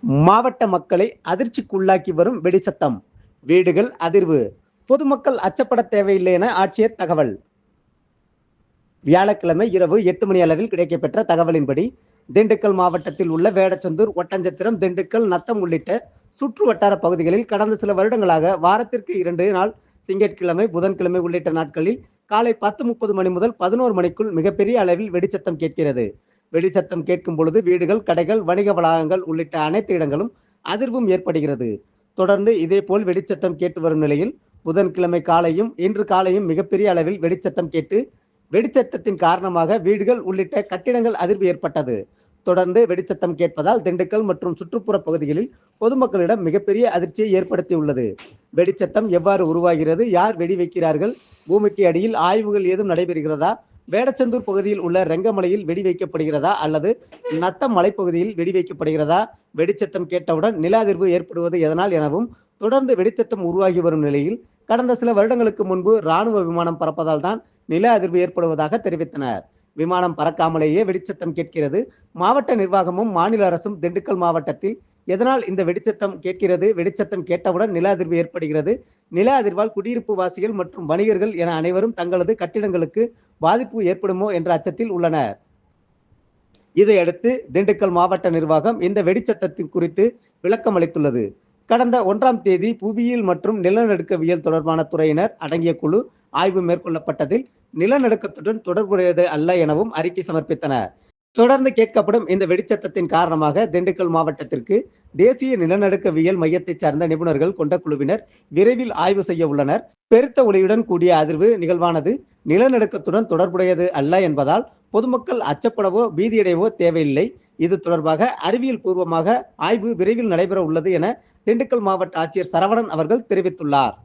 மாவட்ட மக்களை அதிர்ச்சிக்குள்ளாக்கி வரும் வெடி சத்தம். வீடுகள் அதிர்வு. பொதுமக்கள் அச்சப்பட தேவையில்லை என ஆட்சியர் தகவல். வியாழக்கிழமை இரவு 8 மணி அளவில் கிடைக்கப்பெற்ற தகவலின்படி, திண்டுக்கல் மாவட்டத்தில் உள்ள வேடச்சந்தூர், ஒட்டஞ்சத்திரம், திண்டுக்கல், நத்தம் உள்ளிட்ட சுற்று வட்டார பகுதிகளில் கடந்த சில வருடங்களாக வாரத்திற்கு 2 நாள் திங்கட்கிழமை, புதன்கிழமை உள்ளிட்ட நாட்களில் காலை 10:30 மணி முதல் 11 மணிக்குள் மிகப்பெரிய அளவில் வெடிச்சத்தம் கேட்கிறது. வெடிச்சத்தம் கேட்கும் பொழுது வீடுகள், கடைகள், வணிக வளாகங்கள் உள்ளிட்ட அனைத்து இடங்களும் அதிர்வும் ஏற்படுகிறது. தொடர்ந்து இதேபோல் வெடிச்சத்தம் கேட்டு வரும் நிலையில், புதன்கிழமை காலையும், இன்று காலையும் மிகப்பெரிய அளவில் வெடிச்சத்தம் கேட்டு, வெடிச்சத்தத்தின் காரணமாக வீடுகள் உள்ளிட்ட கட்டிடங்கள் அதிர்வு ஏற்பட்டது. தொடர்ந்து வெடிச்சத்தம் கேட்பதால் திண்டுக்கல் மற்றும் சுற்றுப்புற பகுதிகளில் பொதுமக்களிடம் மிகப்பெரிய அதிர்ச்சியை ஏற்படுத்தியுள்ளது. வெடிச்சத்தம் எவ்வாறு உருவாகிறது? யார் வெடி வைக்கிறார்கள்? பூமிக்கு அடியில் ஆய்வுகள் ஏதும் நடைபெறுகிறதா? வேடச்சந்தூர் பகுதியில் உள்ள ரெங்கமலையில் வெடி வைக்கப்படுகிறதா அல்லது நத்தம் மலைப்பகுதியில் வெடி வைக்கப்படுகிறதா? வெடிச்சத்தம் கேட்டவுடன் நில அதிர்வு ஏற்படுவது எதனால் எனவும், தொடர்ந்து வெடிச்சத்தம் உருவாகி வரும் நிலையில் கடந்த சில வருடங்களுக்கு முன்பு ராணுவ விமானம் பறப்பதால் தான் நில அதிர்வு ஏற்படுவதாக தெரிவித்தனர். விமானம் பறக்காமலேயே வெடிச்சத்தம் கேட்கிறது. மாவட்ட நிர்வாகமும் மாநில அரசும் திண்டுக்கல் மாவட்டத்தில் எதனால் இந்த வெடிச்சத்தம் கேட்கிறது? வெடிச்சத்தம் கேட்டவுடன் நில அதிர்வு ஏற்படுகிறது. நில அதிர்வால் குடியிருப்பு வாசிகள் மற்றும் வணிகர்கள் என அனைவரும் தங்களது கட்டிடங்களுக்கு பாதிப்பு ஏற்படுமோ என்ற அச்சத்தில் உள்ளனர். இதையடுத்து திண்டுக்கல் மாவட்ட நிர்வாகம் இந்த வெடிச்சத்தத்தின் குறித்து விளக்கம் அளித்துள்ளது. கடந்த 1ஆம் தேதி புவியியல் மற்றும் நிலநடுக்கவியல் தொடர்பான துறையினர் அடங்கிய குழு ஆய்வு மேற்கொள்ளப்பட்டதில் நிலநடுக்கத்துடன் தொடர்புடையது அல்ல எனவும் அறிக்கை சமர்ப்பித்தனர். தொடர்ந்து கேட்கப்படும் இந்த வெடிச்சத்தத்தின் காரணமாக திண்டுக்கல் மாவட்டத்திற்கு தேசிய நிலநடுக்கவியல் மையத்தை சார்ந்த நிபுணர்கள் கொண்ட குழுவினர் விரைவில் ஆய்வு செய்ய உள்ளனர். பெருத்த ஒலியுடன் கூடிய அதிர்வு நிகழ்வானது நிலநடுக்கத்துடன் தொடர்புடையது அல்ல என்பதால் பொதுமக்கள் அச்சப்படவோ பீதியடையவோ தேவையில்லை. இது தொடர்பாக அறிவியல் பூர்வமாக ஆய்வு விரைவில் நடைபெற உள்ளது என திண்டுக்கல் மாவட்ட ஆட்சியர் சரவணன் அவர்கள் தெரிவித்துள்ளார்.